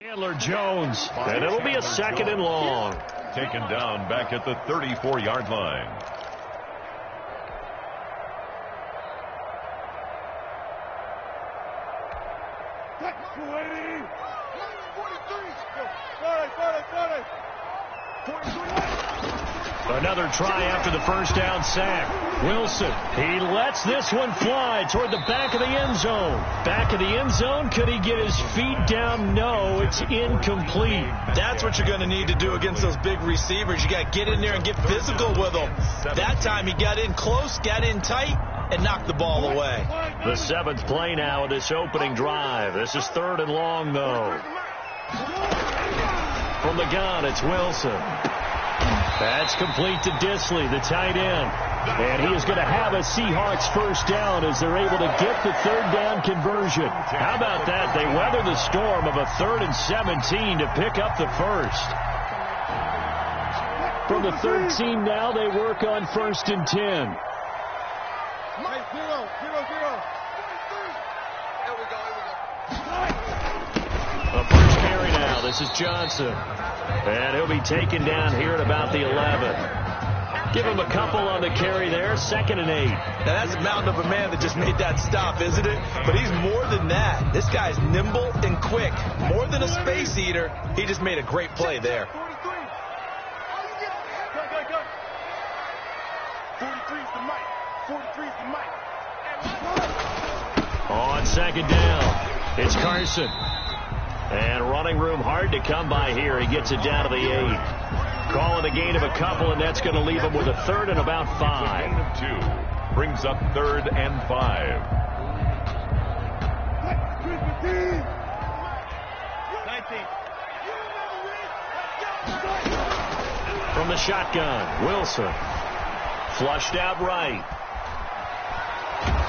Chandler Jones, and it'll be a second and long. Taken down back at the 34-yard line. Another try after the first down sack. Wilson, he lets this one fly toward the back of the end zone. Back of the end zone, could he get his feet down? No, it's incomplete. That's what you're going to need to do against those big receivers. You got to get in there and get physical with them. That time he got in close, got in tight, and knocked the ball away. The 7th play now of this opening drive. This is 3rd and long, though. From the gun, it's Wilson. That's complete to Disley, the tight end. And he is going to have a Seahawks first down as they're able to get the 3rd down conversion. How about that? They weather the storm of a 3rd and 17 to pick up the first. From the 13 now, they work on 1st and 10. A first carry now. This is Johnson. And he'll be taken down here at about the 11. Give him a couple on the carry there. 2nd and 8. Now that's a mountain of a man that just made that stop, isn't it? But he's more than that. This guy's nimble and quick. More than a space eater. He just made a great play there. 43's the mic. 43's the mic. On 2nd down, it's Carson. And running room hard to come by here. He gets it down to the 8. Calling a gain of a couple, and that's going to leave him with a 3rd and about 5. 2 brings up 3rd and 5. From the shotgun, Wilson. Flushed out right.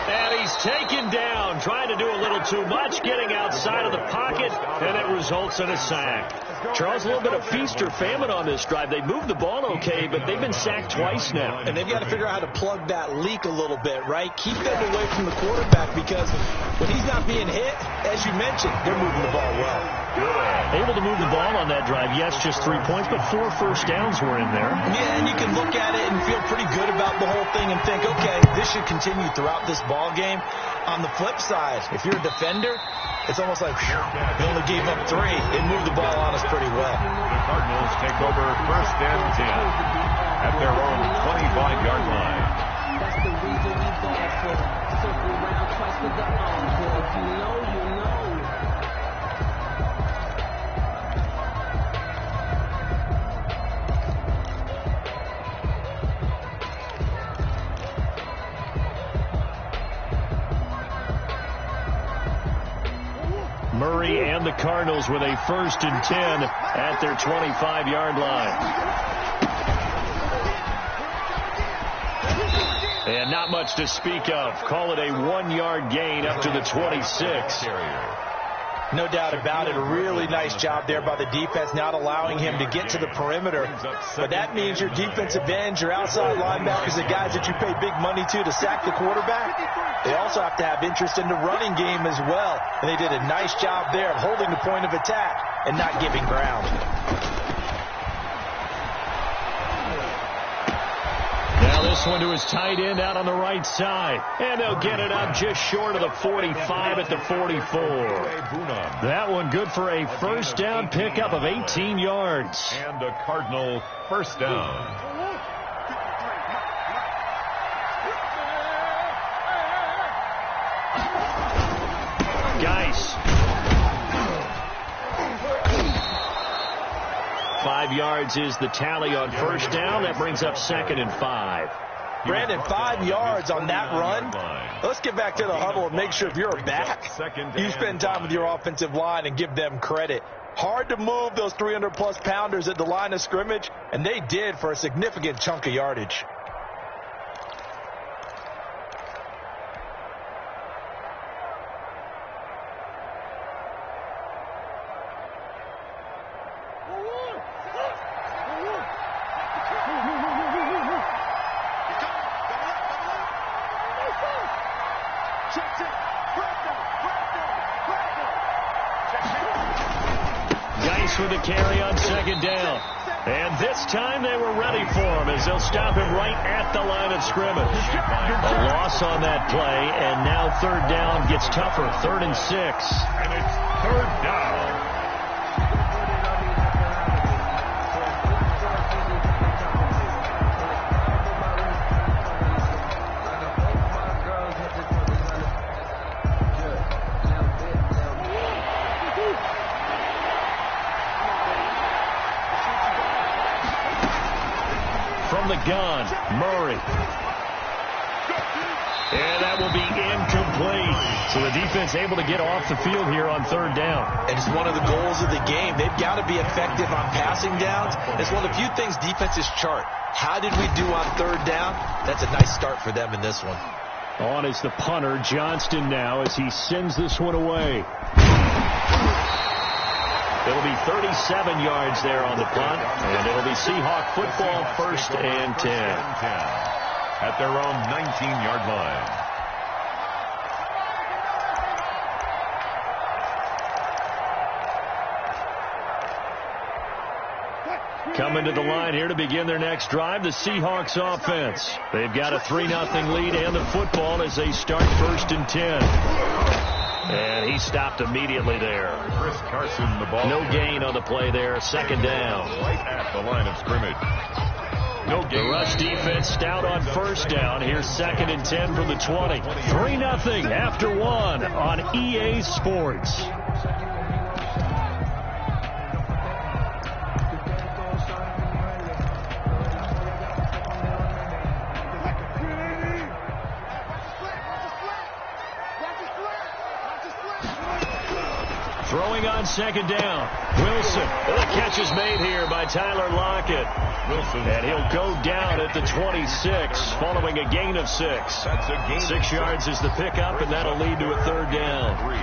And he's taken down, trying to do a little too much, getting outside of the pocket, and it results in a sack. Charles, a little bit of feast or famine on this drive. They moved the ball okay, but they've been sacked twice now. And they've got to figure out how to plug that leak a little bit, right? Keep them away from the quarterback, because when he's not being hit, as you mentioned, they're moving the ball well. Able to move the ball on that drive. Yes, just 3 points, but 4 first downs were in there. Yeah, and you can look at it and feel pretty good about the whole thing and think, okay, this should continue throughout this ball game. On the flip side, if you're a defender, it's almost like, whew, they only gave up 3. They moved the ball on us pretty well. The Cardinals take over 1st and 10 at their own 25-yard line. That's the reason we ball for. Circle around twice with the encore. If you know, you know. Murray and the Cardinals with a 1st and 10 at their 25-yard line. And not much to speak of. Call it a 1-yard gain up to the 26. No doubt about it. A really nice job there by the defense, not allowing him to get to the perimeter. But that means your defensive ends, your outside linebackers, the guys that you pay big money to sack the quarterback, they also have to have interest in the running game as well. And they did a nice job there of holding the point of attack and not giving ground. Now this one to his tight end out on the right side. And they'll get it up just short of the 45 at the 44. That one good for a first down pickup of 18 yards. And a Cardinal first down. Geis. 5 yards is the tally on first down. That brings up 2nd and 5. Brandon, 5 yards on that run. Let's get back to the huddle and make sure if you're a back, you spend time with your offensive line and give them credit. Hard to move those 300-plus pounders at the line of scrimmage, and they did for a significant chunk of yardage. with the carry on second down. And this time they were ready for him as they'll stop him right at the line of scrimmage. A loss on that play, and now third down gets tougher. 3rd and 6. And it's third down. From the gun, Murray. And that will be incomplete. So the defense able to get off the field here on third down. And it's one of the goals of the game. They've got to be effective on passing downs. It's one of the few things defenses chart. How did we do on third down? That's a nice start for them in this one. On is the punter, Johnston, now as he sends this one away. It'll be 37 yards there on the punt, and it'll be Seahawk football, 1st and 10. At their own 19-yard line. Coming to the line here to begin their next drive, the Seahawks offense. They've got a 3-0 lead and the football as they start 1st and 10. And he stopped immediately there. Chris Carson, the ball. No gain on the play there. 2nd down. Right at the line of scrimmage. No gain. The rush defense stout on 1st down. Here's 2nd and 10 from the 20. 3-0 after 1 on EA Sports. Throwing on 2nd down. Wilson. The catch is made here by Tyler Lockett. Wilson. And he'll go down at the 26 following a gain of 6. That's a gain. 6 yards is the pickup, and that'll lead to a 3rd down. 3.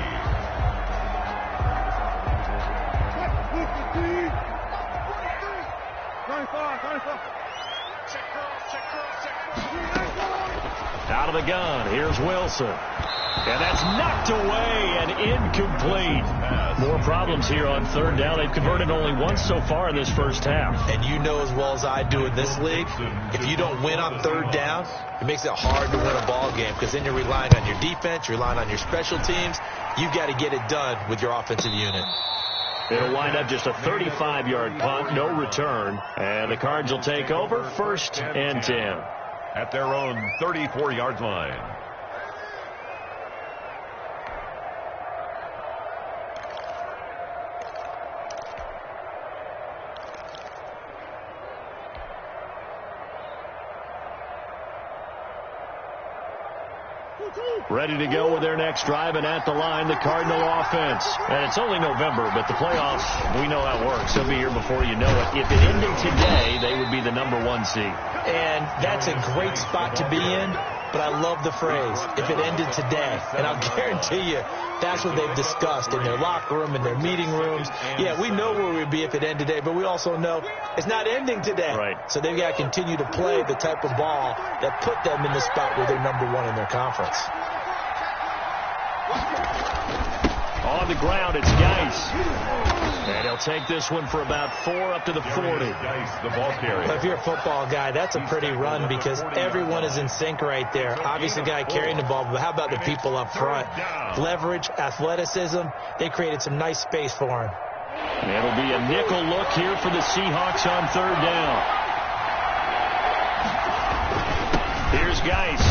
Out of the gun. Here's Wilson. And that's knocked away and incomplete. More problems here on 3rd down. They've converted only once so far in this first half. And you know as well as I do in this league, if you don't win on 3rd down, it makes it hard to win a ball game because then you're relying on your defense, you're relying on your special teams. You've got to get it done with your offensive unit. It'll wind up just a 35-yard punt, no return. And the Cards will take over 1st and 10. At their own 34-yard line. Ready to go with their next drive, and at the line, the Cardinal offense. And it's only November, but the playoffs, we know how it works. They'll be here before you know it. If it ended today, they would be the #1 seed. And that's a great spot to be in, but I love the phrase, if it ended today. And I'll guarantee you, that's what they've discussed in their locker room, in their meeting rooms. Yeah, we know where we'd be if it ended today, but we also know it's not ending today. Right. So they've got to continue to play the type of ball that put them in the spot where they're #1 in their conference. On the ground, it's Geis. And he'll take this one for about 4 up to the 40. Geis, the ball carrier. If you're a football guy, that's a pretty run because everyone is in sync right there. Obviously, the guy carrying the ball, but how about the people up front? Leverage, athleticism, they created some nice space for him. And it'll be a nickel look here for the Seahawks on 3rd down. Here's Geis.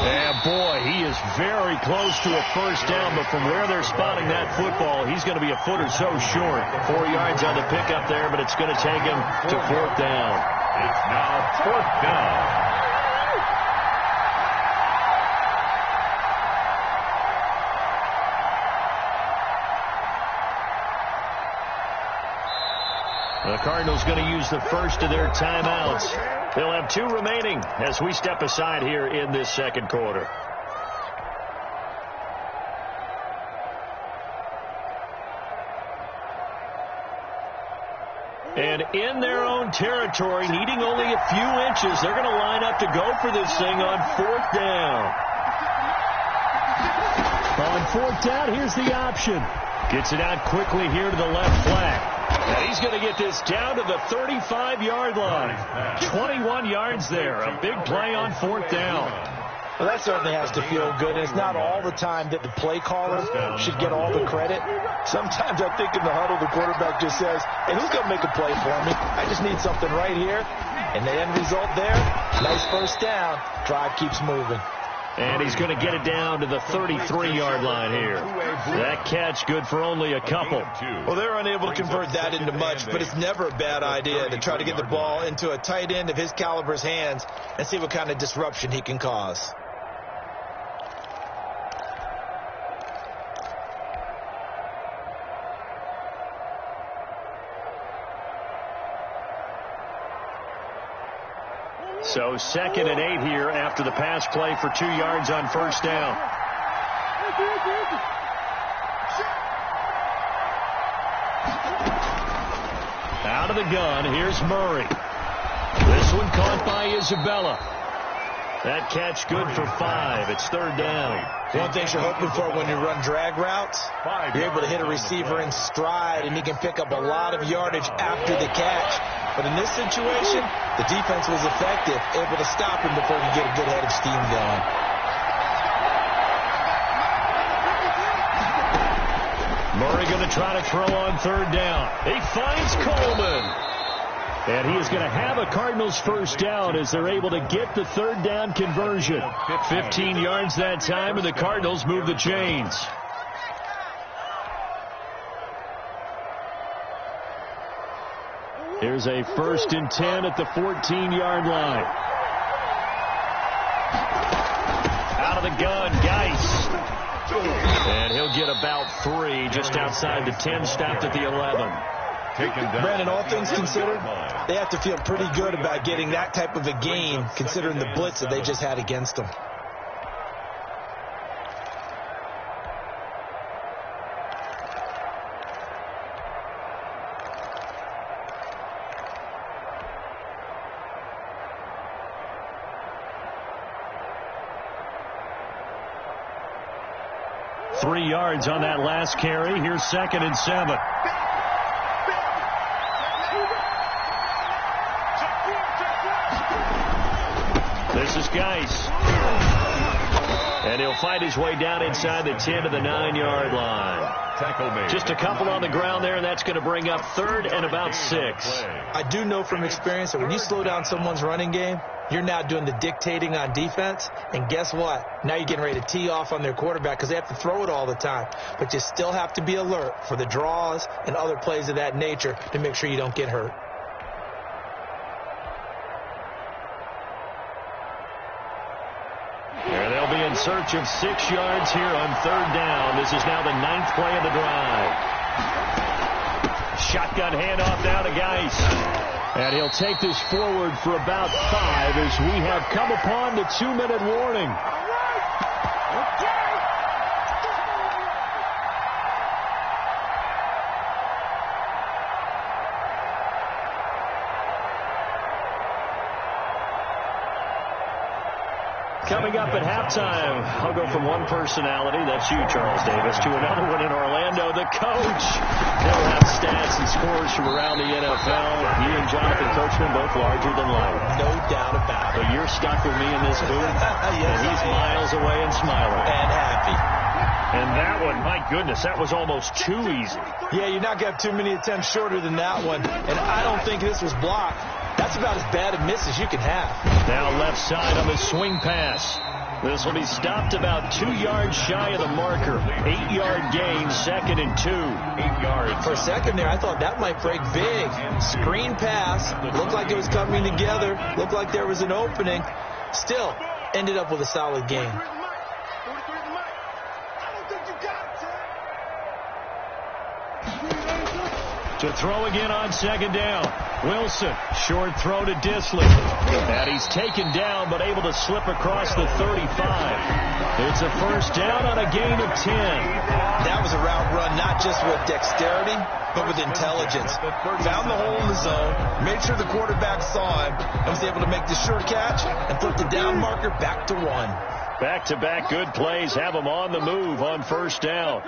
And boy, he is very close to a 1st down, but from where they're spotting that football, he's going to be a foot or so short. 4 yards on the pickup there, but it's going to take him to 4th down. It's now 4th down. The Cardinals going to use the first of their timeouts. They'll have 2 remaining as we step aside here in this 2nd quarter. And in their own territory, needing only a few inches, they're going to line up to go for this thing on 4th down. On 4th down, here's the option. Gets it out quickly here to the left flat. And he's going to get this down to the 35-yard line. 21 yards there. A big play on 4th down. Well, that certainly has to feel good. And it's not all the time that the play caller should get all the credit. Sometimes I think in the huddle, the quarterback just says, hey, who's going to make a play for me? I just need something right here. And the end result there, nice first down. Drive keeps moving. And he's going to get it down to the 33-yard line here. That catch good for only a couple. Well, they're unable to convert that into much, but it's never a bad idea to try to get the ball into a tight end of his caliber's hands and see what kind of disruption he can cause. So 2nd and 8 here after the pass play for 2 yards on 1st down. Out of the gun, here's Murray. This one caught by Isabella. That catch good for 5. It's 3rd down. One thing you're hoping for when you run drag routes, you're able to hit a receiver in stride, and he can pick up a lot of yardage after the catch. But in this situation, the defense was effective, able to stop him before he could get a good head of steam going. Murray going to try to throw on 3rd down. He finds Coleman. And he is going to have a Cardinals first down as they're able to get the 3rd down conversion. 15 yards that time, and the Cardinals move the chains. Here's a 1st and 10 at the 14-yard line. Out of the gun, Geis. And he'll get about 3 just outside the 10, stopped at the 11. Brandon, all things considered, they have to feel pretty good about getting that type of a gain, considering the blitz that they just had against them. Three yards on that last carry. Here's 2nd and 7. This is Geis. And he'll fight his way down inside the 10 to the 9-yard line. Just a couple on the ground there, and that's going to bring up 3rd and about 6. I do know from experience that when you slow down someone's running game, you're now doing the dictating on defense. And guess what? Now you're getting ready to tee off on their quarterback because they have to throw it all the time. But you still have to be alert for the draws and other plays of that nature to make sure you don't get hurt. In search of 6 yards here on 3rd down. This is now the 9th play of the drive. Shotgun handoff now to Geis. And he'll take this forward for about 5 as we have come upon the 2-minute warning. Coming up at halftime, I'll go from one personality, that's you, Charles Davis, to another one in Orlando, the coach. He'll have stats and scores from around the NFL. He and Jonathan Coachman both larger than life. No doubt about it. But you're stuck with me in this booth, yes, and he's miles away and smiling. And happy. And that one, my goodness, that was almost too easy. Yeah, you're not going to have too many attempts shorter than that one. And I don't think this was blocked. That's about as bad a miss as you can have. Now left side on the swing pass. This will be stopped about 2 yards shy of the marker. 8-yard gain, 2nd and 2. 8 yards. For a second there, I thought that might break big. Screen pass. Looked like it was coming together. Looked like there was an opening. Still, ended up with a solid gain. To throw again on 2nd down. Wilson, short throw to Disley. And he's taken down, but able to slip across the 35. It's a first down on a gain of 10. That was a route run, not just with dexterity, but with intelligence. Found the hole in the zone, made sure the quarterback saw him, and was able to make the short catch and put the down marker back to 1. Back-to-back good plays have him on the move on first down.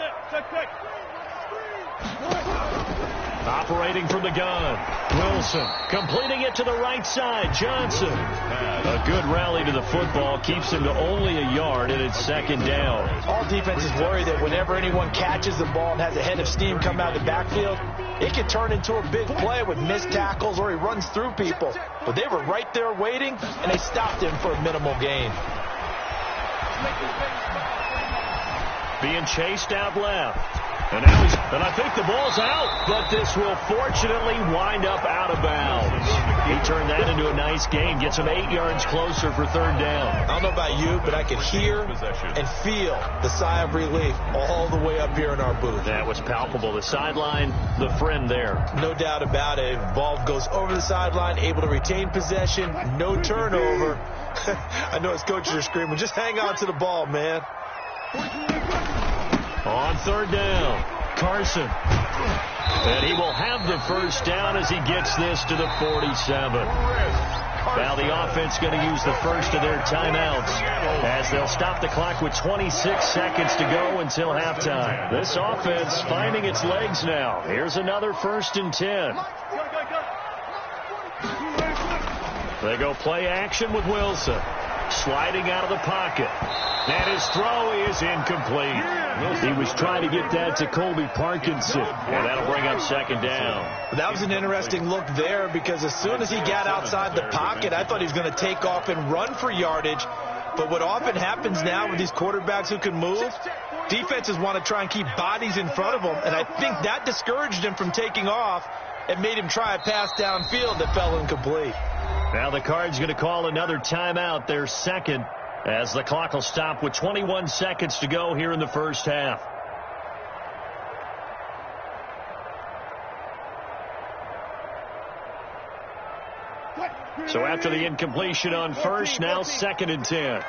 Operating from the gun. Wilson completing it to the right side. Johnson. A good rally to the football keeps him to only a yard, and it's second down. All defenses worry that whenever anyone catches the ball and has a head of steam come out of the backfield, it can turn into a big play with missed tackles or he runs through people. But they were right there waiting, and they stopped him for a minimal gain. Being chased out left. And I think the ball's out, but this will fortunately wind up out of bounds. He turned that into a nice gain, gets him 8 yards closer for third down. I don't know about you, but I could hear and feel the sigh of relief all the way up here in our booth. That was palpable. The sideline, the friend there. No doubt about it. Ball goes over the sideline, able to retain possession, no turnover. I know his coaches are screaming, just hang on to the ball, man. On third down, Carson. And he will have the first down as he gets this to the 47. Now the offense going to use the first of their timeouts as they'll stop the clock with 26 seconds to go until halftime. This offense finding its legs now. Here's another 1st and 10. They go play action with Wilson. Sliding out of the pocket. And his throw is incomplete. He was trying to get that to Colby Parkinson. And that'll bring up second down. That was an interesting look there because as soon as he got outside the pocket, I thought he was going to take off and run for yardage. But what often happens now with these quarterbacks who can move, defenses want to try and keep bodies in front of them. And I think that discouraged him from taking off and made him try a pass downfield that fell incomplete. Now the Cards going to call another timeout, their second, as the clock will stop with 21 seconds to go here in the first half. So after the incompletion on first, now 2nd and 10.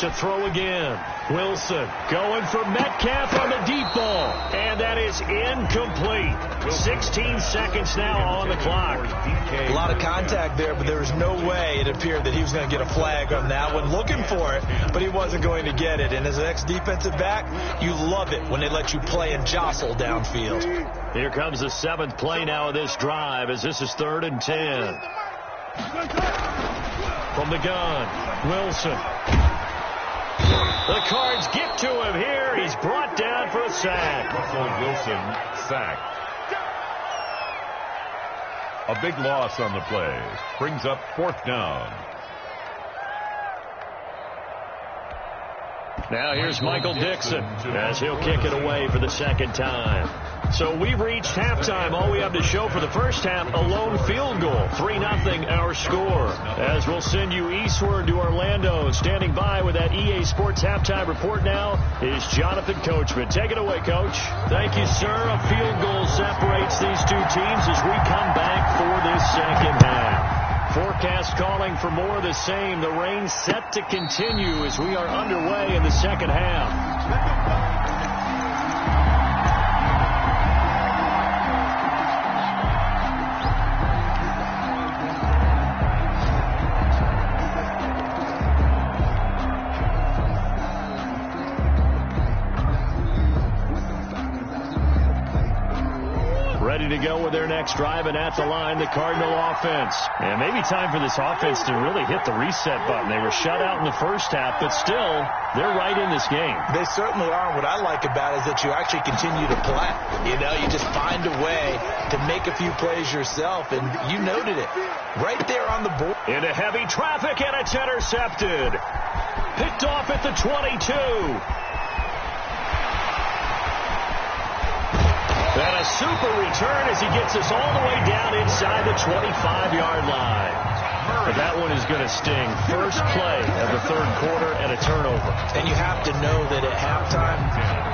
To throw again. Wilson going for Metcalf on the deep ball. And that is incomplete. 16 seconds now on the clock. A lot of contact there, but there was no way it appeared that he was going to get a flag on that one. Looking for it, but he wasn't going to get it. And as an ex-defensive back, you love it when they let you play and jostle downfield. Here comes the 7th play now of this drive as this is 3rd and 10. From the gun, Wilson. The Cards get to him here. He's brought down for a sack. Russell Wilson sacked. A big loss on the play. Brings up 4th down. Now here's Michael Dixon as he'll kick it away for the 2nd time. So we've reached halftime. All we have to show for the first half, a lone field goal. 3-0 our score. As we'll send you eastward to Orlando. Standing by with that EA Sports halftime report now is Jonathan Coachman. Take it away, Coach. Thank you, sir. A field goal separates these two teams as we come back for this second half. Forecast calling for more of the same. The rain set to continue as we are underway in the second half. Ready to go with their next drive, and at the line, the Cardinal offense. And maybe time for this offense to really hit the reset button. They were shut out in the first half, but still, they're right in this game. They certainly are. What I like about it is that you actually continue to play. You know, you just find a way to make a few plays yourself, and you noted it. Right there on the board. Into heavy traffic, and it's intercepted. Picked off at the 22. And a super return as he gets us all the way down inside the 25-yard line. But that one is going to sting. First play of the 3rd quarter and a turnover. And you have to know that at halftime,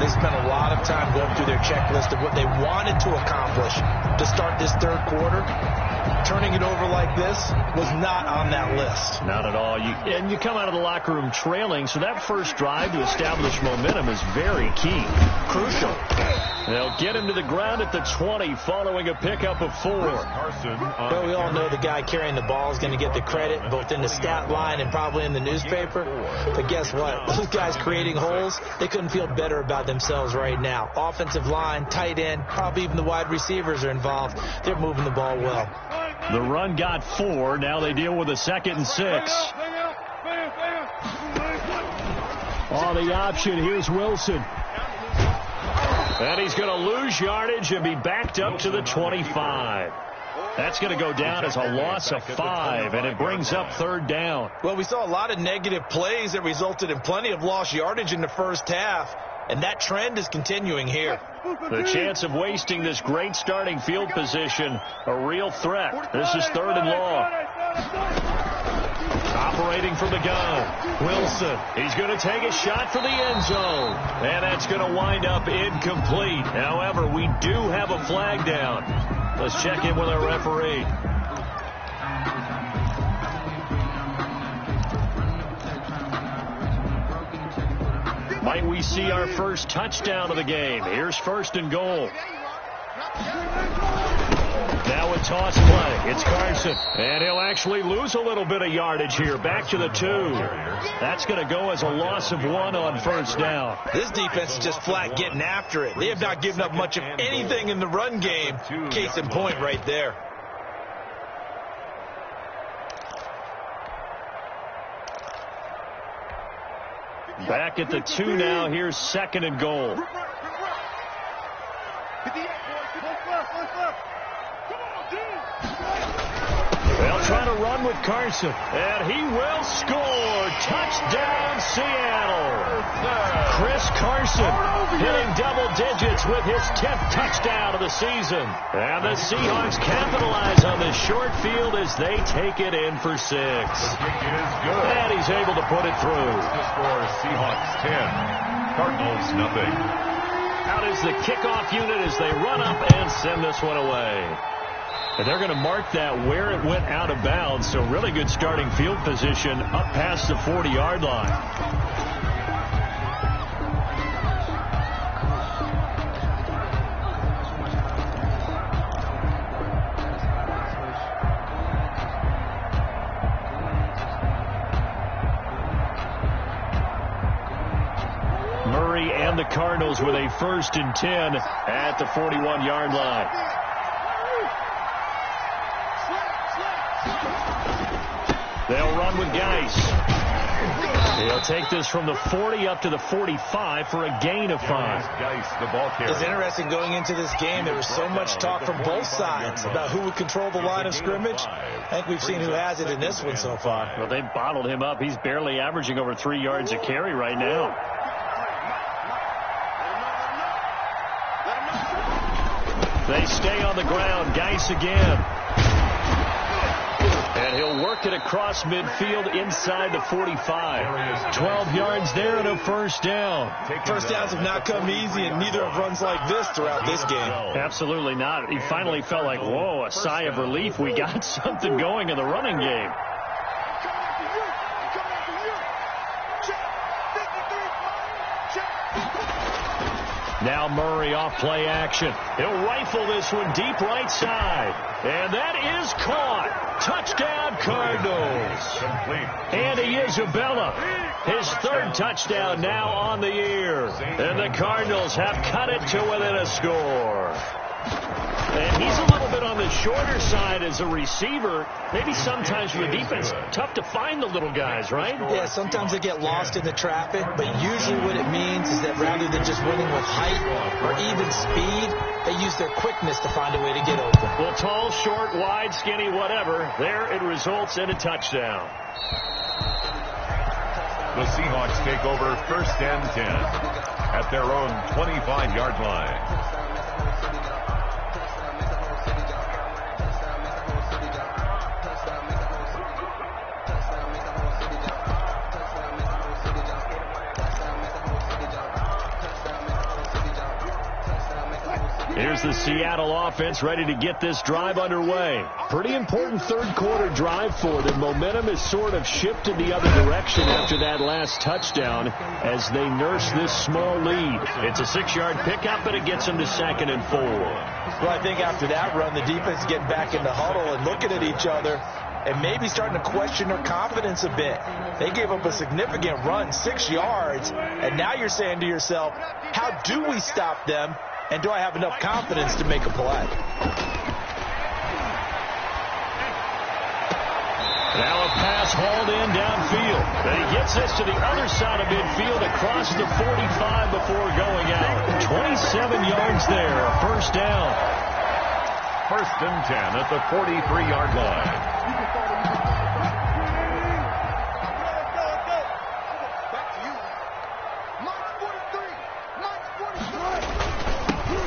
they spent a lot of time going through their checklist of what they wanted to accomplish to start this 3rd quarter. Turning it over like this was not on that list. Not at all. And you come out of the locker room trailing, so that first drive to establish momentum is very key. Crucial. They'll get him to the ground at the 20 following a pickup of 4. Well, we all know the guy carrying the ball is going to get the credit, both in the stat line and probably in the newspaper. But guess what? Those guys creating holes, they couldn't feel better about themselves right now. Offensive line, tight end, probably even the wide receivers are involved. They're moving the ball well. The run got 4. Now they deal with a 2nd and 6. On the option, here's Wilson. And he's going to lose yardage and be backed up to the 25. That's going to go down as a loss of 5, and it brings up 3rd down. Well, we saw a lot of negative plays that resulted in plenty of lost yardage in the first half, and that trend is continuing here. The chance of wasting this great starting field position, a real threat. This is 3rd and long. Operating from the gun, Wilson. He's going to take a shot for the end zone. And that's going to wind up incomplete. However, we do have a flag down. Let's check in with our referee. Might we see our first touchdown of the game? Here's 1st and goal. Now a toss play. It's Carson. And he'll actually lose a little bit of yardage here. Back to the 2. That's going to go as a loss of 1 on 1st down. This defense is just flat getting after it. They have not given up much of anything in the run game. Case in point right there. Back at the 2 now. Here's 2nd and goal. They'll try to run with Carson, and he will score. Touchdown, Seattle. Chris Carson hitting double digits with his 10th touchdown of the season. And the Seahawks capitalize on this short field as they take it in for 6. And he's able to put it through. The score is Seahawks 10, Cardinals nothing. Out is the kickoff unit as they run up and send this one away. And they're going to mark that where it went out of bounds. So really good starting field position up past the 40-yard line. Murray and the Cardinals with a 1st and 10 at the 41-yard line. They'll run with Geis. He'll take this from the 40 up to the 45 for a gain of 5. Geis, the ball carrier. It's interesting going into this game. There was so much talk from both sides about who would control the line of scrimmage. I think we've seen who has it in this one so far. Well, they bottled him up. He's barely averaging over 3 yards a carry right now. They stay on the ground. Geis again. And he'll work it across midfield inside the 45. 12 yards there and a 1st down. First downs have not come easy, and neither have runs like this throughout this game. Absolutely not. He finally felt like, whoa, a sigh of relief. We got something going in the running game. Now Murray off play action. He'll rifle this one deep right side. And that is caught. Touchdown, Cardinals. Andy Isabella, his 3rd touchdown now on the year. And the Cardinals have cut it to within a score. And he's a little bit on the shorter side as a receiver. Maybe sometimes for the defense, tough to find the little guys, right? Yeah, sometimes they get lost in the traffic, but usually what it means is that rather than just winning with height or even speed, they use their quickness to find a way to get open. Well, tall, short, wide, skinny, whatever. There it results in a touchdown. The Seahawks take over 1st and 10 at their own 25-yard line. Here's the Seattle offense ready to get this drive underway. Pretty important third-quarter drive for them. Momentum has sort of shifted the other direction after that last touchdown as they nurse this small lead. It's a 6-yard pickup, but it gets them to 2nd and 4. Well, I think after that run, the defense getting back in the huddle and looking at each other and maybe starting to question their confidence a bit. They gave up a significant run, 6 yards, and now you're saying to yourself, how do we stop them? And do I have enough confidence to make a play? Now a pass hauled in downfield. But he gets this to the other side of midfield across the 45 before going out. 27 yards there, a first down. 1st and 10 at the 43-yard line.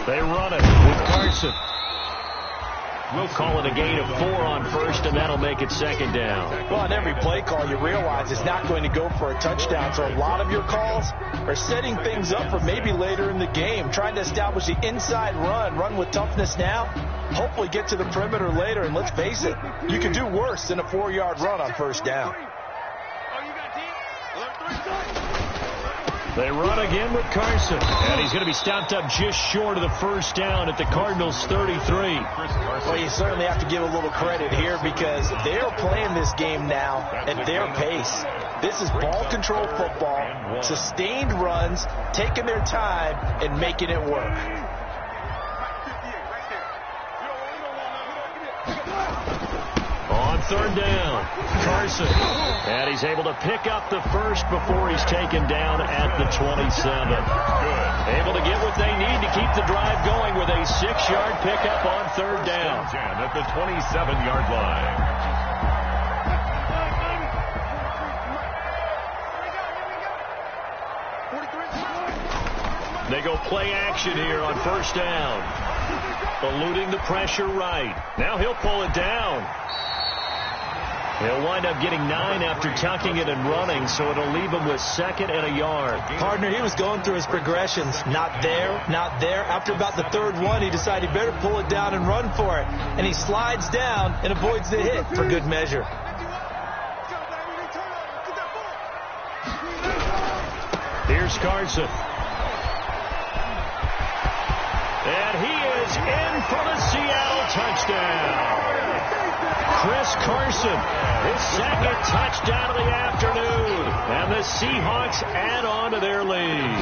They run it with Carson. We'll call it a gain of 4 on first, and that'll make it 2nd down. Well, on every play call, you realize it's not going to go for a touchdown. So a lot of your calls are setting things up for maybe later in the game, trying to establish the inside run with toughness now, hopefully get to the perimeter later. And let's face it, you can do worse than a 4-yard run on first down. They run again with Carson, and he's going to be stopped up just short of the first down at the Cardinals' 33. Well, you certainly have to give a little credit here because they're playing this game now at their pace. This is ball control football, sustained runs, taking their time, and making it work. On 3rd down, Carson. And he's able to pick up the first before he's taken down at the 27. Good. Able to get what they need to keep the drive going with a 6-yard pickup on 3rd down. 10 at the 27-yard line. They go play action here on 1st down. Eluding the pressure right. Now he'll pull it down. He'll wind up getting 9 after tucking it and running, so it'll leave him with 2nd and a yard. Partner, he was going through his progressions. Not there, not there. After about the 3rd one, he decided he better pull it down and run for it. And he slides down and avoids the hit for good measure. Here's Carson. And he is in for the Seattle touchdown. Chris Carson, his 2nd touchdown of the afternoon. And the Seahawks add on to their lead.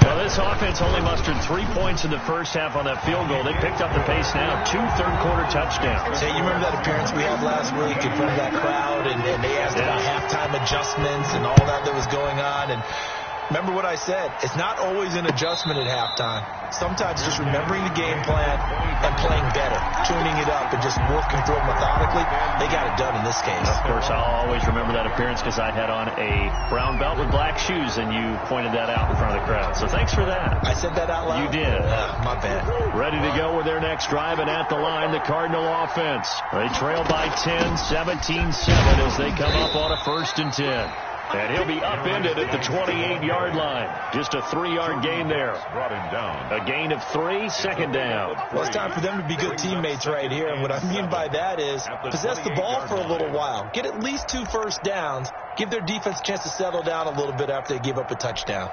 Well, this offense only mustered 3 points in the first half on that field goal. They picked up the pace now. 2 third-quarter touchdowns. Say, you remember that appearance we had last week in front of that crowd, and they asked about halftime adjustments and all that was going on, and remember what I said. It's not always an adjustment at halftime. Sometimes just remembering the game plan and playing better, tuning it up and just working through it methodically. They got it done in this case. Of course, I'll always remember that appearance because I had on a brown belt with black shoes, and you pointed that out in front of the crowd. So thanks for that. I said that out loud? You did. My bad. Ready to go with their next drive, and at the line, the Cardinal offense. They trail by 10, 17-7 as they come up on a 1st and 10. And he'll be upended at the 28-yard line. Just a 3-yard gain there. Brought him down. A gain of 3, 2nd down. Well, it's time for them to be good teammates right here. And what I mean by that is possess the ball for a little while. Get at least 2 first downs. Give their defense a chance to settle down a little bit after they give up a touchdown.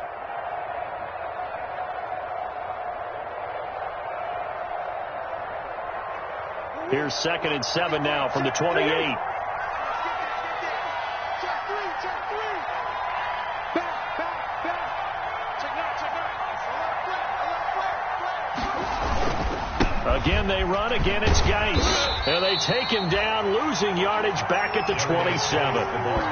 Here's 2nd and 7 now from the 28. Again, they run. Again, it's Geis. And they take him down, losing yardage back at the 27.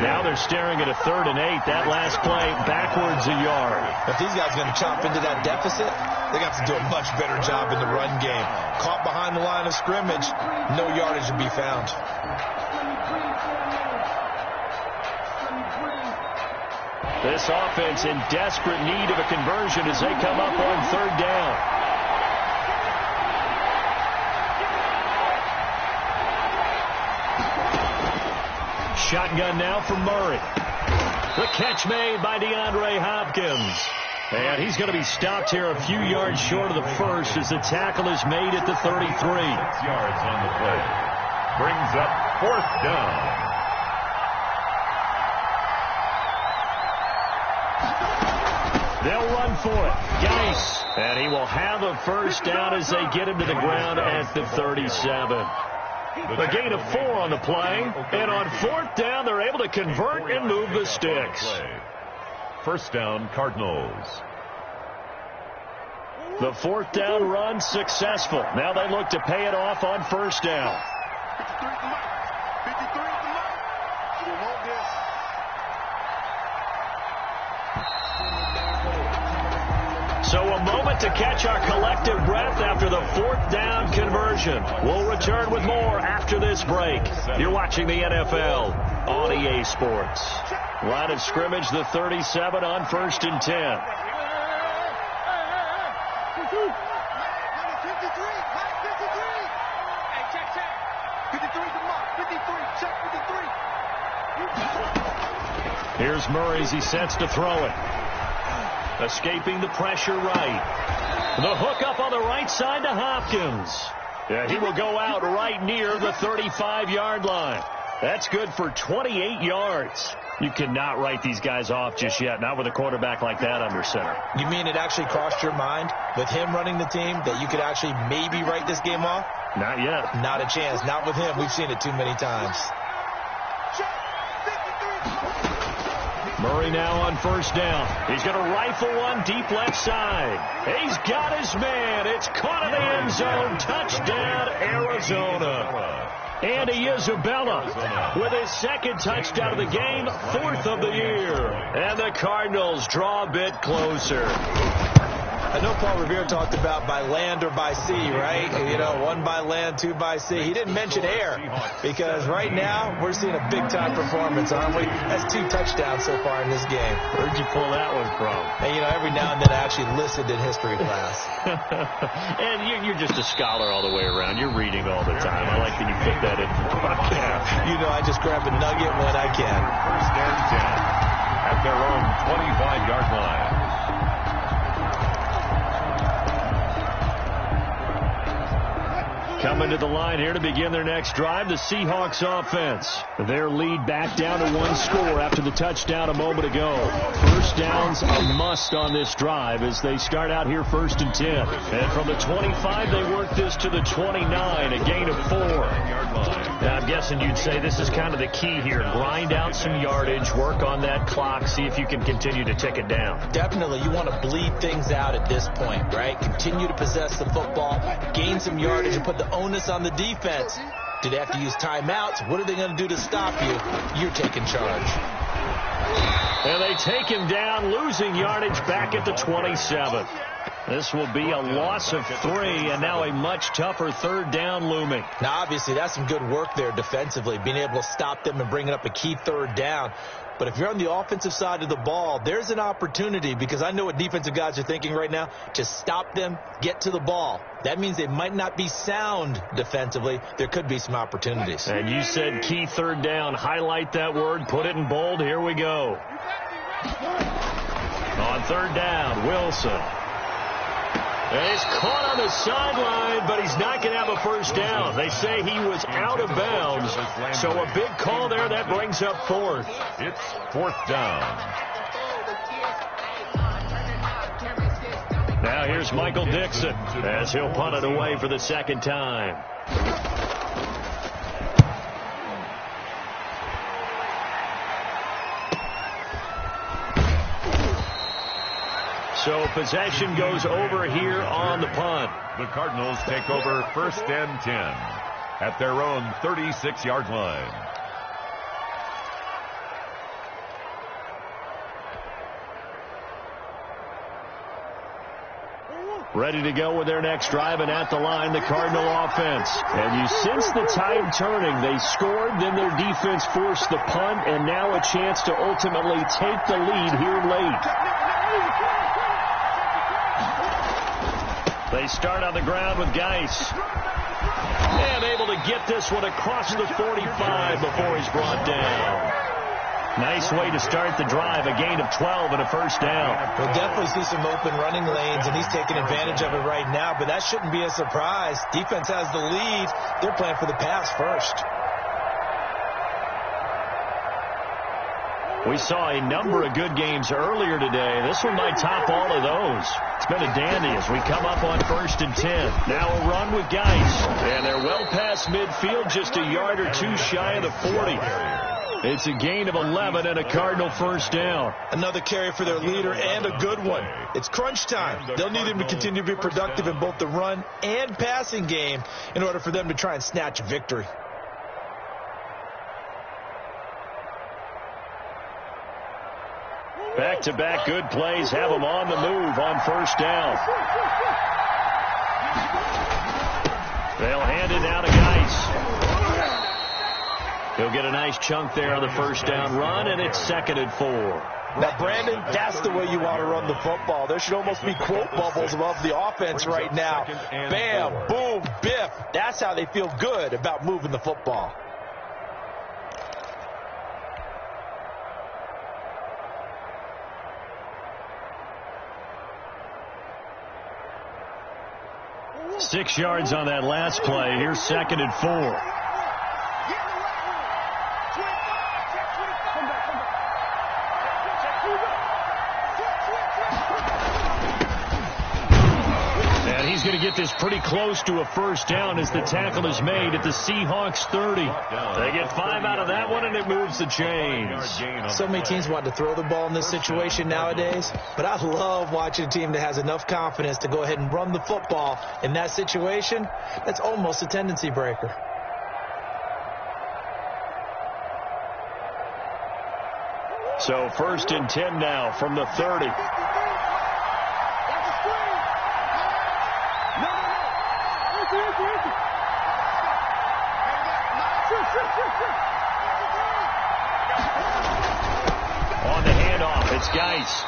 Now they're staring at a 3rd and 8. That last play, backwards a yard. If these guys are going to chop into that deficit, they got to do a much better job in the run game. Caught behind the line of scrimmage, no yardage to be found. This offense in desperate need of a conversion as they come up on 3rd down. Shotgun now for Murray. The catch made by DeAndre Hopkins. And he's going to be stopped here a few yards short of the first as the tackle is made at the 33. 6 yards on the play. Brings up 4th down. They'll run for it. Geis. And he will have a first down as they get him to the ground at the 37. A gain of 4 on the play. And on 4th down, they're able to convert and move the sticks. First down, Cardinals. The 4th down run successful. Now they look to pay it off on first down. 53 to Mike. 53 to Mike. You want this. So a moment to catch our collective breath after the 4th down conversion. We'll return with more after this break. You're watching the NFL on EA Sports. Line of scrimmage, the 37 on 1st and 10. 53 to Mike. 53. Check 53. Here's Murray as he sets to throw it. Escaping the pressure right. The hook up on the right side to Hopkins. Yeah, he will go out right near the 35-yard line. That's good for 28 yards. You cannot write these guys off just yet, not with a quarterback like that under center. You mean it actually crossed your mind with him running the team that you could actually maybe write this game off? Not yet. Not a chance. Not with him. We've seen it too many times. Murray now on first down. He's going to rifle one deep left side. He's got his man. It's caught in the end zone. Touchdown, Arizona. Andy Isabella with his 2nd touchdown of the game, 4th of the year. And the Cardinals draw a bit closer. I know Paul Revere talked about by land or by sea, right? You know, 1 by land, 2 by sea. He didn't mention air because right now we're seeing a big-time performance, aren't we? That's 2 touchdowns so far in this game. Where'd you pull that one from? And, you know, every now and then I actually listened in history class. And you're just a scholar all the way around. You're reading all the time. I like that you put that in the podcast. You know, I just grab a nugget when I can. First and 10 at their own 25-yard line. Coming to the line here to begin their next drive, the Seahawks offense. Their lead back down to 1 score after the touchdown a moment ago. First down's a must on this drive as they start out here 1st and 10. And from the 25, they work this to the 29, a gain of 4. Now, I'm guessing you'd say this is kind of the key here. Grind out some yardage, work on that clock, see if you can continue to tick it down. Definitely, you want to bleed things out at this point, right? Continue to possess the football, gain some yardage, and put the onus on the defense. Do they have to use timeouts? What are they going to do to stop you? You're taking charge. And they take him down, losing yardage back at the 27. This will be a loss of 3, and now a much tougher 3rd down looming. Now, obviously, that's some good work there defensively, being able to stop them and bringing up a key 3rd down. But if you're on the offensive side of the ball, there's an opportunity, because I know what defensive guys are thinking right now, to stop them, get to the ball. That means they might not be sound defensively. There could be some opportunities. And you said key 3rd down. Highlight that word. Put it in bold. Here we go. On 3rd down, Wilson. And he's caught on the sideline, but he's not going to have a first down. They say he was out of bounds. So a big call there. That brings up 4th. It's 4th down. Now here's Michael Dixon as he'll punt it away for the 2nd time. So possession goes over here on the punt. The Cardinals take over 1st and 10 at their own 36-yard line. Ready to go with their next drive, and at the line, the Cardinal offense. And you sense the tide turning. They scored, then their defense forced the punt, and now a chance to ultimately take the lead here late. They start on the ground with Geis. And able to get this one across the 45 before he's brought down. Nice way to start the drive, a gain of 12 and a first down. We'll definitely see some open running lanes, and he's taking advantage of it right now, but that shouldn't be a surprise. Defense has the lead. They're playing for the pass first. We saw a number of good games earlier today. This one might top all of those. It's been a dandy as we come up on 1st and 10. Now a run with Geis. And they're well past midfield, just a yard or two shy of the 40. It's a gain of 11 and a Cardinal first down. Another carry for their leader and a good one. It's crunch time. They'll need him to continue to be productive in both the run and passing game in order for them to try and snatch a victory. Back-to-back good plays have them on the move on first down. They'll hand it now to Geis. He'll get a nice chunk there on the first down run, and it's 2nd and 4. Now, Brandon, that's the way you want to run the football. There should almost be quote bubbles above the offense right now. Bam, boom, biff. That's how they feel good about moving the football. Six yards on that last play. Here's 2nd and 4. And he's going to get this pretty close to a first down as the tackle is made at the Seahawks 30. They get 5 out of that one, and it moves the chains. So many teams want to throw the ball in this situation nowadays, but I love watching a team that has enough confidence to go ahead and run the football. In that situation, that's almost a tendency breaker. So 1st and 10 now from the 30. On the handoff, it's Geis.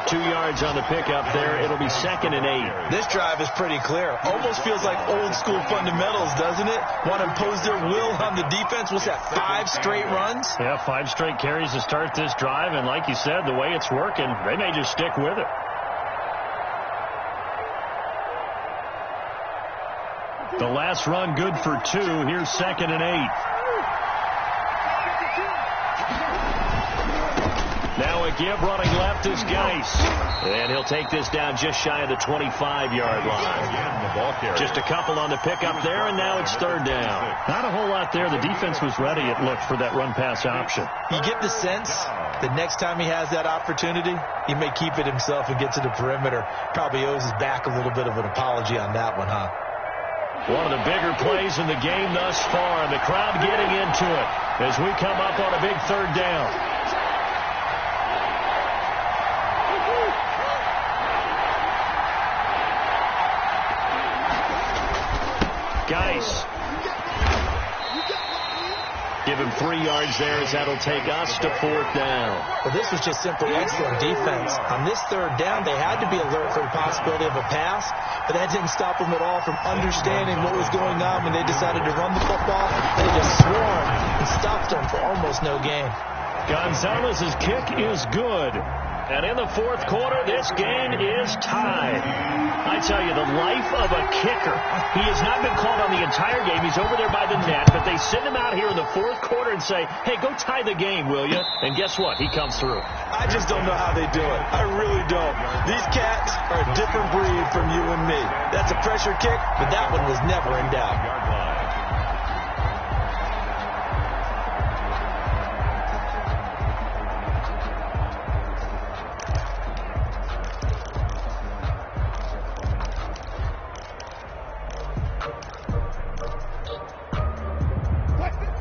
2 yards on the pickup there. It'll be 2nd and 8. This drive is pretty clear. Almost feels like old school fundamentals, doesn't it? Want to impose their will on the defense. What's that, 5 straight runs? Yeah, 5 straight carries to start this drive. And like you said, the way it's working, they may just stick with it. The last run good for 2. Here's 2nd and 8. Now a give running left is Geis. And he'll take this down just shy of the 25-yard line. Just a couple on the pickup there, and now it's 3rd down. Not a whole lot there. The defense was ready, it looked, for that run-pass option. You get the sense that next time he has that opportunity, he may keep it himself and get to the perimeter. Probably owes his back a little bit of an apology on that one, huh? One of the bigger plays in the game thus far, and the crowd getting into it as we come up on a big 3rd down. Geis. Give him 3 yards there as that'll take us to 4th down. Well, this was just simply excellent defense. On this 3rd down, they had to be alert for the possibility of a pass, but that didn't stop them at all from understanding what was going on when they decided to run the football. They just swarmed and stopped them for almost no gain. Gonzalez's kick is good. And in the 4th quarter, this game is tied. I tell you, the life of a kicker. He has not been called on the entire game. He's over there by the net, but they send him out here in the 4th quarter and say, hey, go tie the game, will you? And guess what? He comes through. I just don't know how they do it. I really don't. These cats are a different breed from you and me. That's a pressure kick, but that one was never in doubt.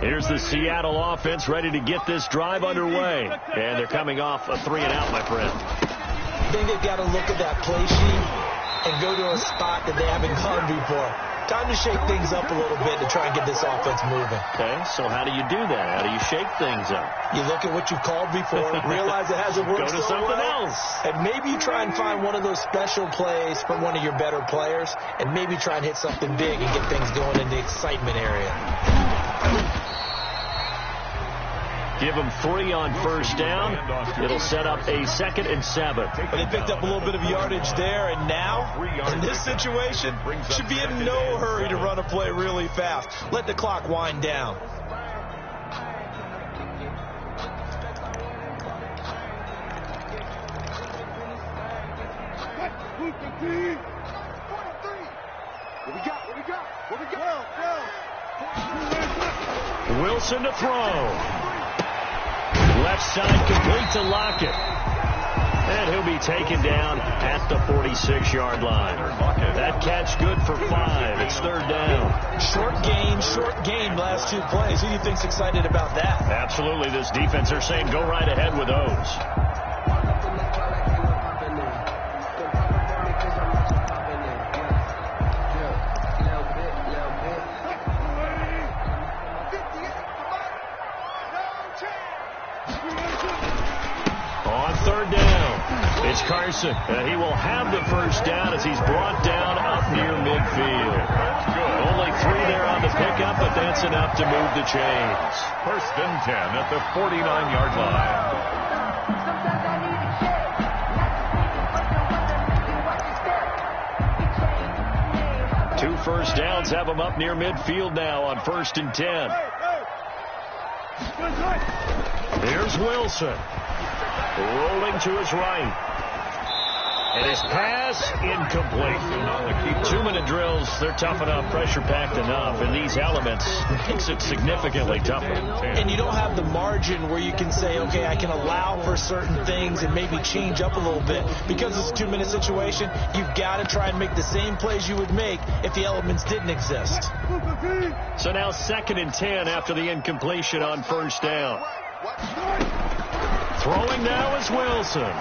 Here's the Seattle offense ready to get this drive underway. And they're coming off a 3-and-out, my friend. I think they've got to look at that play sheet and go to a spot that they haven't gone before. Time to shake things up a little bit to try and get this offense moving. Okay, so how do you do that? How do you shake things up? You look at what you've called before, realize it hasn't worked Go to so something well, else. and maybe you try and find one of those special plays from one of your better players, and maybe try and hit something big and get things going in the excitement area. Give them 3 on first down. It'll set up a 2nd and 7. They picked up a little bit of yardage there, and now, in this situation, should be in no hurry to run a play really fast. Let the clock wind down. Wilson to throw. Left side complete to Lockett. And he'll be taken down at the 46-yard line. That catch good for 5. It's 3rd down. Short game last 2 plays. Who do you think's excited about that? Absolutely. This defense, they're saying go right ahead with those. It's Carson. He will have the first down as he's brought down up near midfield. Only 3 there on the pickup, but that's enough to move the chains. 1st and 10 at the 49-yard line. 2 first downs have him up near midfield now on 1st and 10. Here's Wilson. Rolling to his right. And his pass incomplete. 2-minute drills, they're tough enough, pressure-packed enough, and these elements makes it significantly tougher. And you don't have the margin where you can say, okay, I can allow for certain things and maybe change up a little bit. Because it's a 2-minute situation, you've got to try and make the same plays you would make if the elements didn't exist. So now 2nd and 10 after the incompletion on first down. Throwing now is Wilson.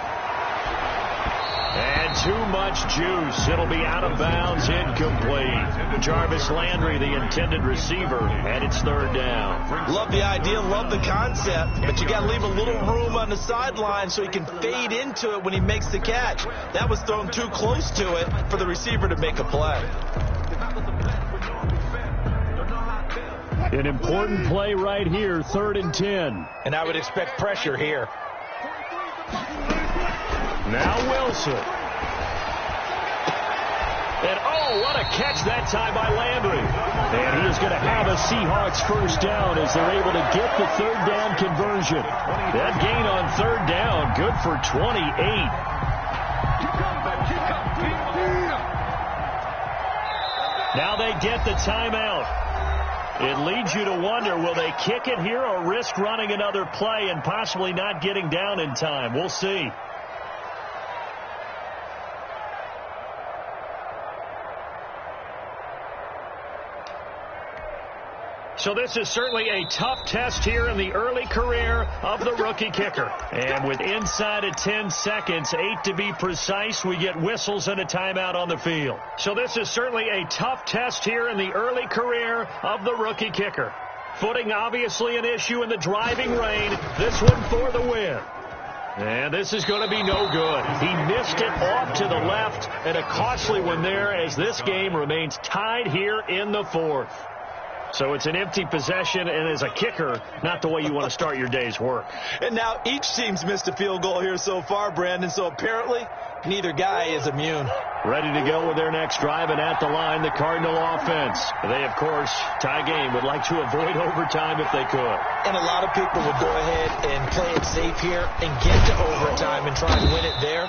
And too much juice. It'll be out of bounds, incomplete. Jarvis Landry, the intended receiver, and it's 3rd down. Love the idea, love the concept, but you got to leave a little room on the sideline so he can fade into it when he makes the catch. That was thrown too close to it for the receiver to make a play. An important play right here, 3rd and 10. And I would expect pressure here. Now Wilson. And oh, what a catch that time by Landry. And he is going to have a Seahawks first down as they're able to get the 3rd down conversion. That gain on 3rd down, good for 28. Now they get the timeout. It leads you to wonder, will they kick it here or risk running another play and possibly not getting down in time? We'll see. So this is certainly a tough test here in the early career of the rookie kicker. And with inside of 10 seconds, 8 to be precise, we get whistles and a timeout on the field. So this is certainly a tough test here in the early career of the rookie kicker. Footing obviously an issue in the driving rain. This one for the win. And this is going to be no good. He missed it off to the left, and a costly one there as this game remains tied here in the 4th. So it's an empty possession, and as a kicker, not the way you want to start your day's work. And now each team's missed a field goal here so far, Brandon, so apparently neither guy is immune. Ready to go with their next drive, and at the line, the Cardinal offense. They, of course, tie game, would like to avoid overtime if they could. And a lot of people would go ahead and play it safe here and get to overtime and try and win it there.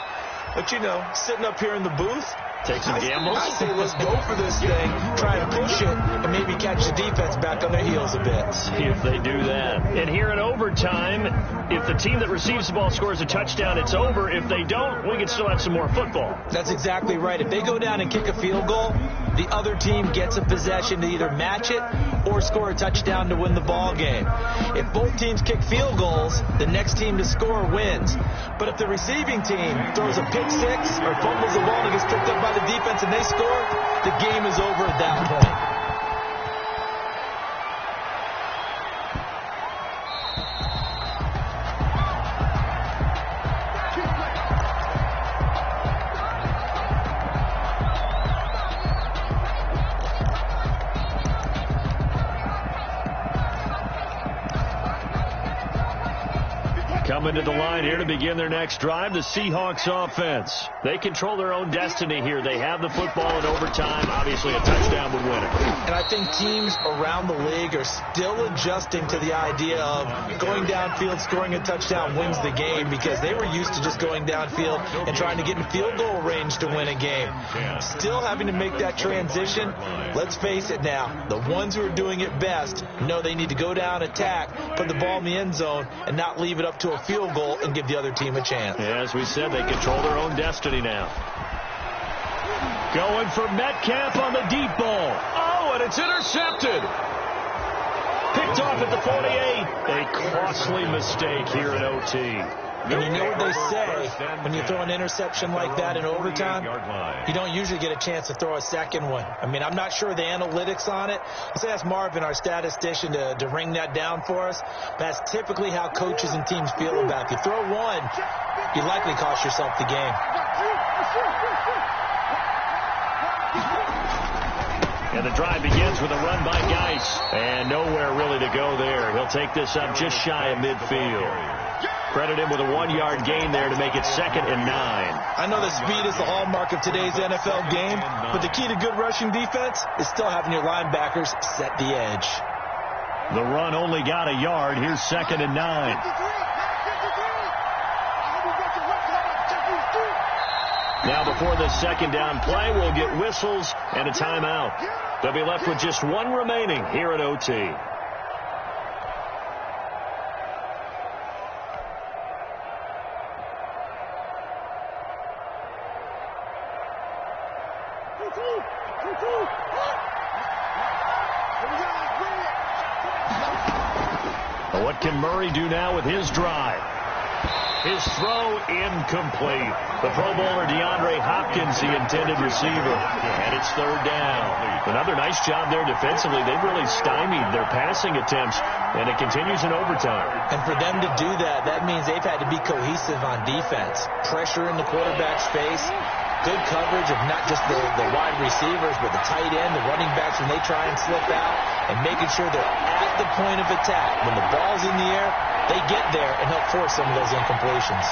But, you know, sitting up here in the booth, take some gambles. I say let's go for this thing, try and push it, and maybe catch the defense back on their heels a bit. See if they do that. And here in overtime, if the team that receives the ball scores a touchdown, it's over. If they don't, we can still have some more football. That's exactly right. If they go down and kick a field goal, the other team gets a possession to either match it or score a touchdown to win the ball game. If both teams kick field goals, the next team to score wins. But if the receiving team throws a pick six or fumbles the ball and gets picked up by the defense and they score, the game is over at that point. Coming to the line here to begin their next drive, the Seahawks offense. They control their own destiny here. They have the football in overtime. Obviously, a touchdown would win it. And I think teams around the league are still adjusting to the idea of going downfield, scoring a touchdown wins the game, because they were used to just going downfield and trying to get in field goal range to win a game. Still having to make that transition. Let's face it now, the ones who are doing it best know they need to go down, attack, put the ball in the end zone, and not leave it up to a field goal and give the other team a chance. Yeah, as we said, they control their own destiny now. Going for Metcalf on the deep ball. Oh, and it's intercepted. Picked off at the 48. A costly mistake here in OT. And you know what they say, when you throw an interception like that in overtime, you don't usually get a chance to throw a second one. I mean, I'm not sure the analytics on it. Let's ask Marvin, our statistician, to ring that down for us. That's typically how coaches and teams feel about it. If you throw one, you likely cost yourself the game. And the drive begins with a run by Geis. And nowhere really to go there. He'll take this up just shy of midfield. Credit him with a 1-yard gain there to make it 2nd and 9. I know that speed is the hallmark of today's NFL game, but the key to good rushing defense is still having your linebackers set the edge. The run only got a yard. Here's 2nd and 9. Now before the second down play, we'll get whistles and a timeout. They'll be left with just one remaining here at OT. What can Murray do now with his drive? His throw incomplete. The Pro Bowler DeAndre Hopkins, the intended receiver. And it's 3rd down. Another nice job there defensively. They've really stymied their passing attempts, and it continues in overtime. And for them to do that, that means they've had to be cohesive on defense. Pressure in the quarterback's face. Good coverage of not just the wide receivers, but the tight end, the running backs when they try and slip out, and making sure they're at the point of attack. When the ball's in the air, they get there and help force some of those incompletions.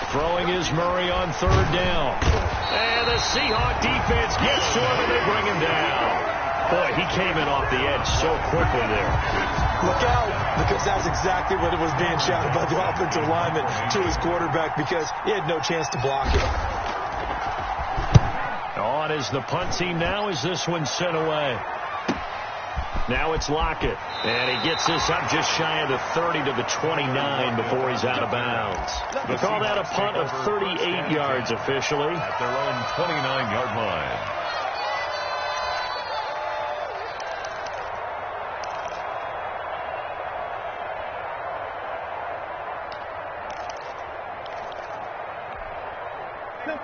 Throwing is Murray on 3rd down. And the Seahawk defense gets to him and they bring him down. Boy, he came in off the edge so quickly there. Look out, because that's exactly what it was being shouted by the offensive lineman to his quarterback, because he had no chance to block it. On is the punt team now as this one's sent away. Now it's Lockett, and he gets this up just shy of the 30 to the 29 before he's out of bounds. They call that a punt of 38 yards officially. At their own 29-yard line.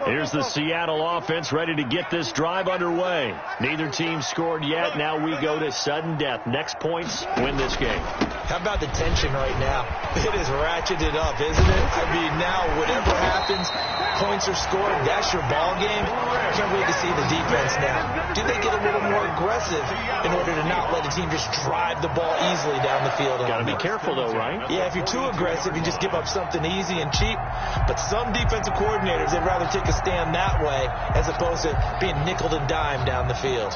Here's the Seattle offense ready to get this drive underway. Neither team scored yet. Now we go to sudden death. Next points win this game. How about the tension right now? It is ratcheted up, isn't it? I mean, now whatever happens, points are scored. That's your ball game. I can't wait to see the defense now. Do they get a little more aggressive in order to not let a team just drive the ball easily down the field? Got to be careful, though, right? Yeah, if you're too aggressive, you just give up something easy and cheap. But some defensive coordinators, they'd rather take a stand that way as opposed to being nickeled and dimed down the field.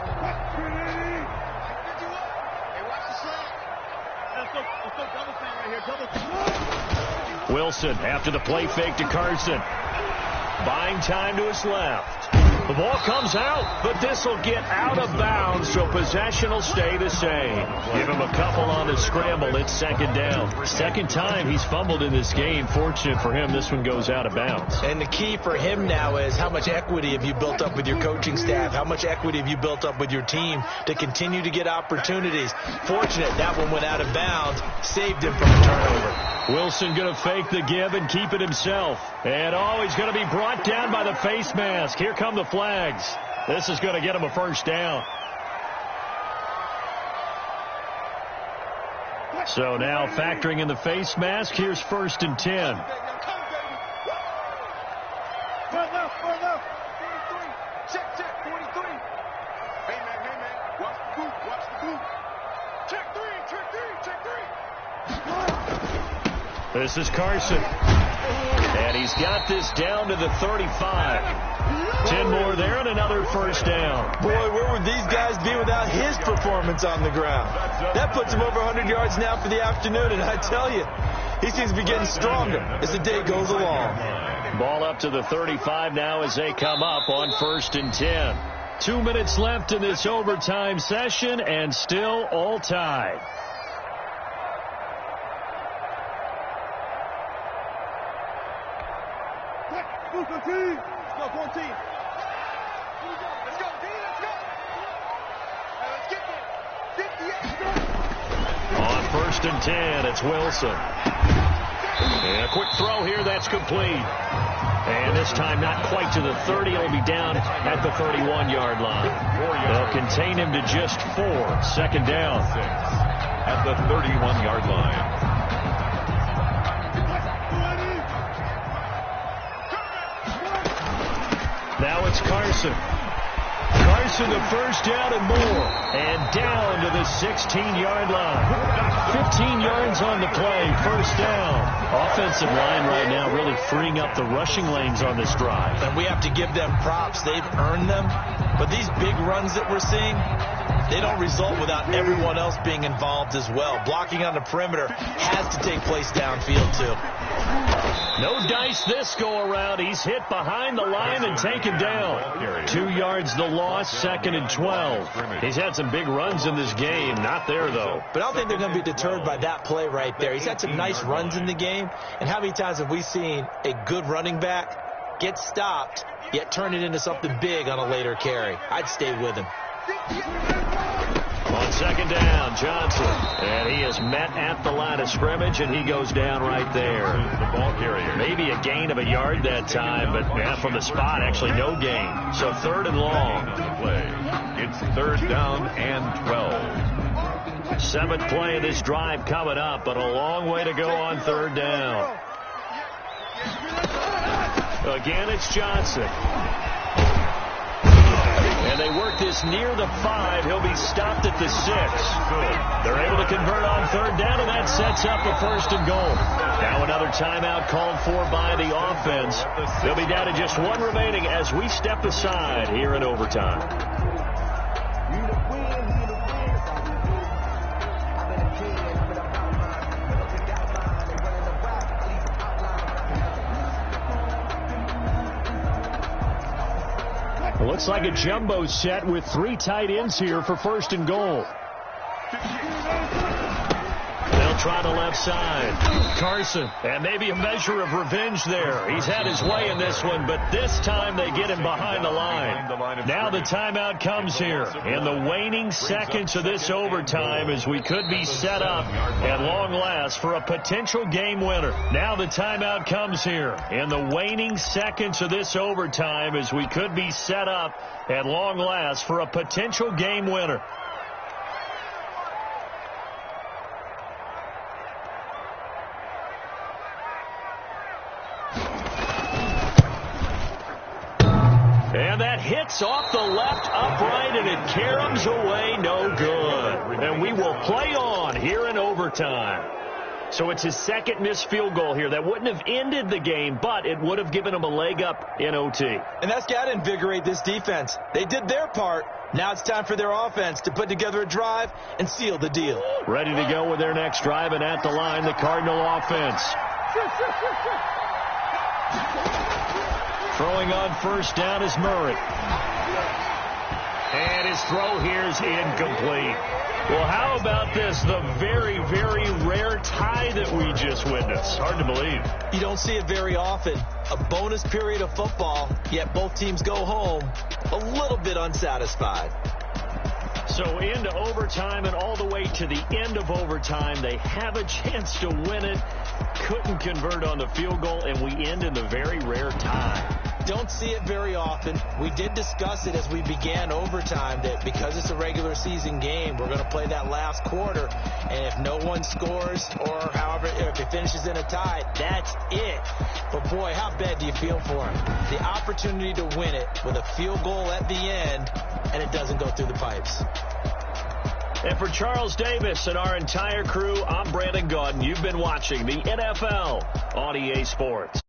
Wilson after the play fake to Carson. Buying time to his left. The ball comes out, but this will get out of bounds, so possession will stay the same. Give him a couple on the scramble. It's 2nd down. Second time he's fumbled in this game. Fortunate for him, this one goes out of bounds. And the key for him now is how much equity have you built up with your coaching staff? How much equity have you built up with your team to continue to get opportunities? Fortunate that one went out of bounds, saved him from a turnover. Wilson going to fake the give and keep it himself. And he's going to be brought down by the face mask. Here come the flags. This is going to get him a 1st down. So now factoring in the face mask, here's 1st and 10. Check, 43. Hey, man. Watch the boot. Check 3. This is Carson. And he's got this down to the 35. 10 more there and another first down. Boy, where would these guys be without his performance on the ground? That puts him over 100 yards now for the afternoon, and I tell you, he seems to be getting stronger as the day goes along. Ball up to the 35 now as they come up on 1st and 10. 2 minutes left in this overtime session, and still all tied. Let's go, team. Let's go, 14. Let's go, team. Let's go. Let's get there. 50 extra. On 1st and 10, it's Wilson. And a quick throw here, that's complete. And this time not quite to the 30. It'll be down at the 31-yard line. They'll contain him to just 4. 2nd down. At the 31-yard line. Now it's Carson. Carson, the first down and more. And down to the 16-yard line. 15 yards on the play. First down. Offensive line right now really freeing up the rushing lanes on this drive. And we have to give them props. They've earned them. But these big runs that we're seeing, they don't result without everyone else being involved as well. Blocking on the perimeter has to take place downfield, too. No dice this go around. He's hit behind the line and taken down. 2 yards the loss, 2nd and 12. He's had some big runs in this game. Not there, though. But I don't think they're going to be deterred by that play right there. He's had some nice runs in the game. And how many times have we seen a good running back get stopped, yet turn it into something big on a later carry? I'd stay with him. On 2nd down, Johnson. And he is met at the line of scrimmage, and he goes down right there. The ball carrier. Maybe a gain of a yard that time, but from the spot, actually no gain. So 3rd and long. It's 3rd down and 12. 7th play of this drive coming up, but a long way to go on 3rd down. Again, it's Johnson. And they work this near the 5. He'll be stopped at the 6. They're able to convert on 3rd down, and that sets up a 1st and goal. Now another timeout called for by the offense. They'll be down to just 1 remaining as we step aside here in overtime. Looks like a jumbo set with 3 tight ends here for 1st and goal. They'll try the left side. Carson, and maybe a measure of revenge there. He's had his way in this one, but this time they get him behind the line. Now the timeout comes here in the waning seconds of this overtime as we could be set up at long last for a potential game winner. Now the timeout comes here in the waning seconds of this overtime as we could be set up at long last for a potential game winner. And that hits off the left upright, and it caroms away no good. And we will play on here in overtime. So it's his 2nd missed field goal here. That wouldn't have ended the game, but it would have given him a leg up in OT. And that's got to invigorate this defense. They did their part. Now it's time for their offense to put together a drive and seal the deal. Ready to go with their next drive, and at the line, the Cardinal offense. Throwing on 1st down is Murray. And his throw here is incomplete. Well, how about this? The very, very rare tie that we just witnessed. Hard to believe. You don't see it very often. A bonus period of football, yet both teams go home a little bit unsatisfied. So into overtime and all the way to the end of overtime, they have a chance to win it. Couldn't convert on the field goal, and we end in the very rare tie. Don't see it very often. We did discuss it as we began overtime that because it's a regular season game, we're going to play that last quarter. And if no one scores or however, if it finishes in a tie, that's it. But boy, how bad do you feel for him? The opportunity to win it with a field goal at the end, and it doesn't go through the pipes. And for Charles Davis and our entire crew, I'm Brandon Gaudin. You've been watching the NFL on EA Sports.